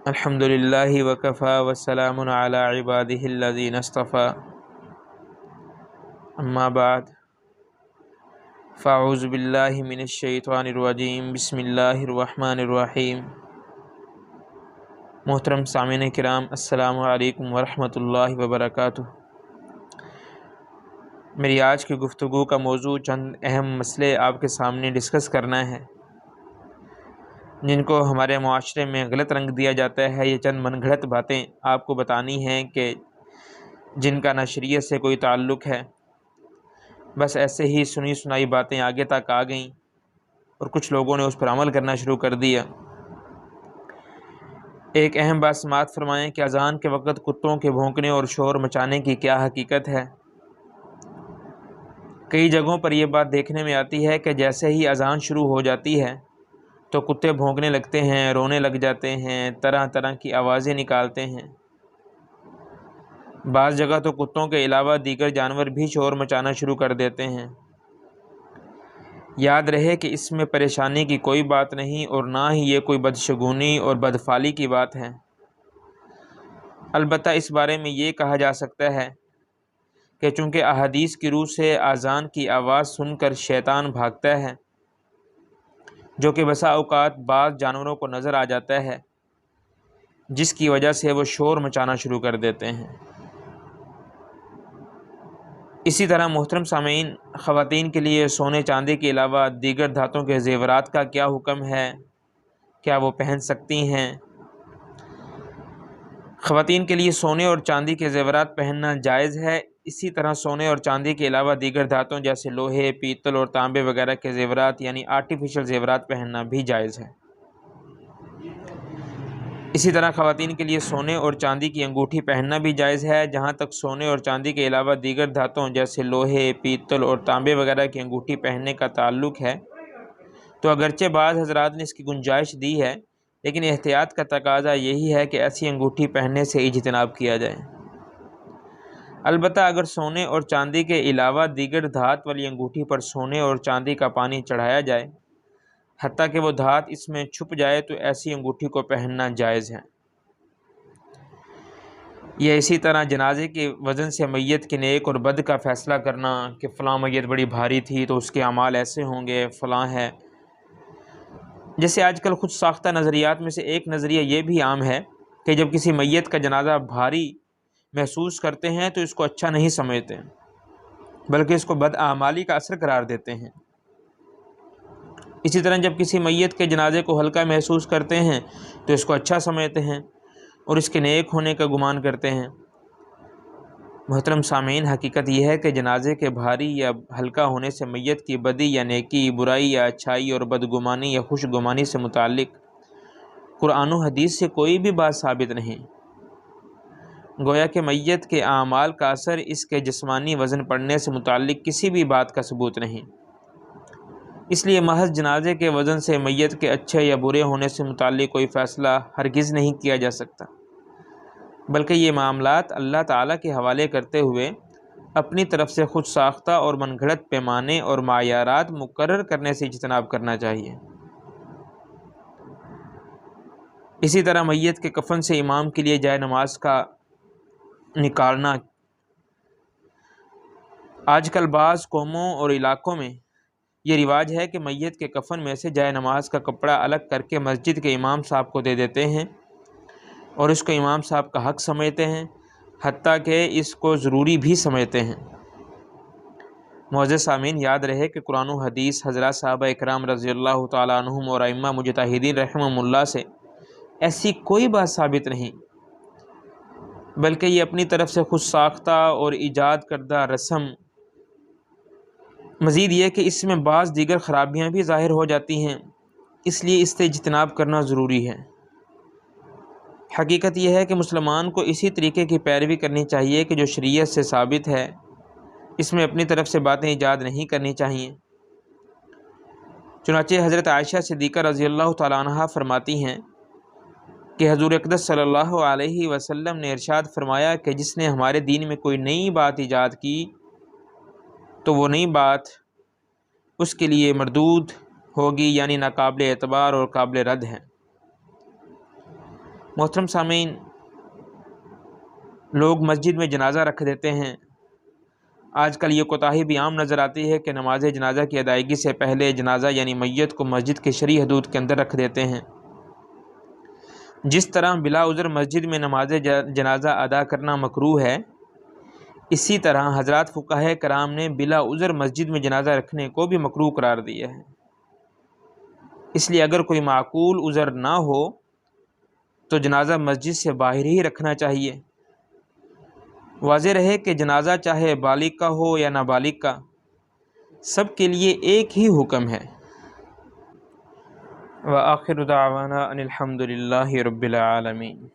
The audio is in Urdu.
الحمدللہ وکفی وسلام علی عبادہ الذین اصطفی اما بعد فاعوذ باللہ من الشیطان الرجیم بسم اللہ الرحمن الرحیم۔ محترم سامعین کرام، السلام علیکم ورحمۃ اللہ وبرکاتہ۔ میری آج کی گفتگو کا موضوع چند اہم مسئلے آپ کے سامنے ڈسکس کرنا ہے جن کو ہمارے معاشرے میں غلط رنگ دیا جاتا ہے۔ یہ چند من گھڑت باتیں آپ کو بتانی ہیں کہ جن کا نہ شریعت سے کوئی تعلق ہے، بس ایسے ہی سنی سنائی باتیں آگے تک آ گئیں اور کچھ لوگوں نے اس پر عمل کرنا شروع کر دیا۔ ایک اہم بات سماعت فرمائیں کہ اذان کے وقت کتوں کے بھونکنے اور شور مچانے کی کیا حقیقت ہے۔ کئی جگہوں پر یہ بات دیکھنے میں آتی ہے کہ جیسے ہی اذان شروع ہو جاتی ہے تو کتے بھونکنے لگتے ہیں، رونے لگ جاتے ہیں، طرح طرح کی آوازیں نکالتے ہیں۔ بعض جگہ تو کتوں کے علاوہ دیگر جانور بھی شور مچانا شروع کر دیتے ہیں۔ یاد رہے کہ اس میں پریشانی کی کوئی بات نہیں اور نہ ہی یہ کوئی بدشگونی اور بدفعلی کی بات ہے۔ البتہ اس بارے میں یہ کہا جا سکتا ہے کہ چونکہ احادیث کی روح سے اذان کی آواز سن کر شیطان بھاگتا ہے، جو کہ بسا اوقات بعض جانوروں کو نظر آ جاتا ہے، جس کی وجہ سے وہ شور مچانا شروع کر دیتے ہیں۔ اسی طرح محترم سامعین، خواتین کے لیے سونے چاندی کے علاوہ دیگر دھاتوں کے زیورات کا کیا حکم ہے؟ کیا وہ پہن سکتی ہیں؟ خواتین کے لیے سونے اور چاندی کے زیورات پہننا جائز ہے۔ اسی طرح سونے اور چاندی کے علاوہ دیگر دھاتوں جیسے لوہے، پیتل اور تانبے وغیرہ کے زیورات یعنی آرٹیفیشل زیورات پہننا بھی جائز ہے۔ اسی طرح خواتین کے لیے سونے اور چاندی کی انگوٹھی پہننا بھی جائز ہے۔ جہاں تک سونے اور چاندی کے علاوہ دیگر دھاتوں جیسے لوہے، پیتل اور تانبے وغیرہ کی انگوٹھی پہننے کا تعلق ہے تو اگرچہ بعض حضرات نے اس کی گنجائش دی ہے، لیکن احتیاط کا تقاضا یہی ہے کہ ایسی انگوٹھی پہننے سے اجتناب کیا جائے۔ البتہ اگر سونے اور چاندی کے علاوہ دیگر دھات والی انگوٹھی پر سونے اور چاندی کا پانی چڑھایا جائے، حتیٰ کہ وہ دھات اس میں چھپ جائے، تو ایسی انگوٹھی کو پہننا جائز ہے۔ یہ اسی طرح جنازے کے وزن سے میت کے نیک اور بد کا فیصلہ کرنا کہ فلاں میت بڑی بھاری تھی تو اس کے اعمال ایسے ہوں گے، فلاں ہے۔ جیسے آج کل خود ساختہ نظریات میں سے ایک نظریہ یہ بھی عام ہے کہ جب کسی میت کا جنازہ بھاری محسوس کرتے ہیں تو اس کو اچھا نہیں سمجھتے، بلکہ اس کو بدعمالی کا اثر قرار دیتے ہیں۔ اسی طرح جب کسی میت کے جنازے کو ہلکا محسوس کرتے ہیں تو اس کو اچھا سمجھتے ہیں اور اس کے نیک ہونے کا گمان کرتے ہیں۔ محترم سامعین، حقیقت یہ ہے کہ جنازے کے بھاری یا ہلکا ہونے سے میت کی بدی یا نیکی، برائی یا اچھائی اور بدگمانی یا خوش گمانی سے متعلق قرآن و حدیث سے کوئی بھی بات ثابت نہیں۔ گویا کہ میت کے اعمال کا اثر اس کے جسمانی وزن پڑنے سے متعلق کسی بھی بات کا ثبوت نہیں۔ اس لیے محض جنازے کے وزن سے میت کے اچھے یا برے ہونے سے متعلق کوئی فیصلہ ہرگز نہیں کیا جا سکتا، بلکہ یہ معاملات اللہ تعالیٰ کے حوالے کرتے ہوئے اپنی طرف سے خود ساختہ اور من گھڑت پیمانے اور معیارات مقرر کرنے سے اجتناب کرنا چاہیے۔ اسی طرح میت کے کفن سے امام کے لیے جائے نماز کا نکالنا، آج کل بعض قوموں اور علاقوں میں یہ رواج ہے کہ میت کے کفن میں سے جائے نماز کا کپڑا الگ کر کے مسجد کے امام صاحب کو دے دیتے ہیں اور اس کو امام صاحب کا حق سمجھتے ہیں، حتیٰ کہ اس کو ضروری بھی سمجھتے ہیں۔ معزز سامعین، یاد رہے کہ قرآن و حدیث، حضرات صحابہ اکرام رضی اللہ تعالیٰ عنہم اور ائمہ مجتہدین رحمہم اللہ سے ایسی کوئی بات ثابت نہیں، بلکہ یہ اپنی طرف سے خود ساختہ اور ایجاد کردہ رسم، مزید یہ کہ اس میں بعض دیگر خرابیاں بھی ظاہر ہو جاتی ہیں، اس لیے اس سے اجتناب کرنا ضروری ہے۔ حقیقت یہ ہے کہ مسلمان کو اسی طریقے کی پیروی کرنی چاہیے کہ جو شریعت سے ثابت ہے، اس میں اپنی طرف سے باتیں ایجاد نہیں کرنی چاہیے۔ چنانچہ حضرت عائشہ صدیقہ رضی اللہ تعالیٰ عنہا فرماتی ہیں کہ حضور اقدس صلی اللہ علیہ وسلم نے ارشاد فرمایا کہ جس نے ہمارے دین میں کوئی نئی بات ایجاد کی تو وہ نئی بات اس کے لیے مردود ہوگی، یعنی ناقابل اعتبار اور قابل رد ہے۔ محترم سامعین، لوگ مسجد میں جنازہ رکھ دیتے ہیں۔ آج کل یہ کوتاہی بھی عام نظر آتی ہے کہ نماز جنازہ کی ادائیگی سے پہلے جنازہ یعنی میت کو مسجد کے شرعی حدود کے اندر رکھ دیتے ہیں۔ جس طرح بلا عذر مسجد میں نماز جنازہ ادا کرنا مکروہ ہے، اسی طرح حضرات فقہاء کرام نے بلا عذر مسجد میں جنازہ رکھنے کو بھی مکروہ قرار دیا ہے۔ اس لیے اگر کوئی معقول عذر نہ ہو تو جنازہ مسجد سے باہر ہی رکھنا چاہیے۔ واضح رہے کہ جنازہ چاہے بالغ کا ہو یا نابالغ کا، سب کے لیے ایک ہی حکم ہے۔ وآخر دعوانا ان الحمد للہ رب العالمین۔